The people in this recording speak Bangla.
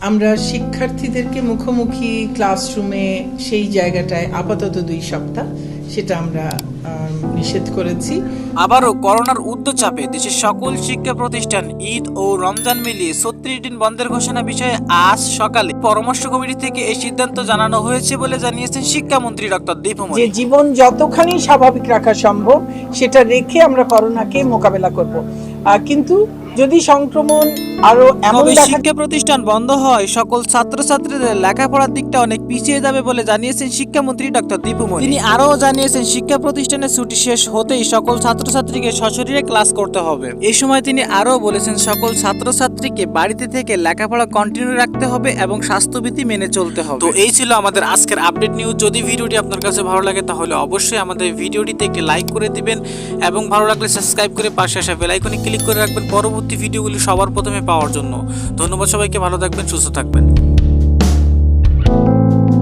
আমরা শিক্ষার্থীদেরকে মুখোমুখি ক্লাসরুমে সেই জায়গাটায় আপাতত 2 সপ্তাহ সেটা আমরা নিষেধ করেছি। আবারও করোনার উচ্চচাপে দেশের সকল শিক্ষা প্রতিষ্ঠান ঈদ ও রমজান মিলিয়ে 36 দিন বন্ধের ঘোষণা বিষয়ে আজ সকালে পরামর্শ কমিটি থেকে এই সিদ্ধান্ত জানানো হয়েছে বলে জানিয়েছেন শিক্ষামন্ত্রী ডক্টর দীপুমণি। যে জীবন যতখানি স্বাভাবিক রাখা সম্ভব সেটা রেখে আমরা করোনাকে মোকাবেলা করব, কিন্তু যদি সংক্রমণ আরো এমন শিক্ষা প্রতিষ্ঠান বন্ধ হয় সকল ছাত্রছাত্রীদের লেখাপড়ার দিকটা অনেক পিছিয়ে যাবে বলে জানিয়েছেন শিক্ষামন্ত্রী ডক্টর দীপুমণি। তিনি আরও জানিয়েছেন শিক্ষা প্রতিষ্ঠানের ছুটি শেষ হতেই সকল ছাত্রছাত্রীকে সশরীরে ক্লাস করতে হবে। এই সময় তিনি আরও বলেছেন সকল ছাত্রছাত্রীকে বাড়িতে থেকে লেখাপড়া কন্টিনিউ রাখতে হবে এবং স্বাস্থ্যবিধি মেনে চলতে হবে। তো এই ছিল আমাদের আজকের আপডেট নিউজ। যদি ভিডিওটি আপনার কাছে ভালো লাগে তাহলে অবশ্যই আমাদের ভিডিওটিতে একটি লাইক করে দিবেন এবং ভালো লাগলে সাবস্ক্রাইব করে পাশে আসা বেল আইকনে ক্লিক করে রাখবেন পরবর্তী ভিডিওগুলি সবার প্রথমে পাওয়ার জন্য। ধন্যবাদ সবাইকে, ভালো থাকবেন, সুস্থ থাকবেন।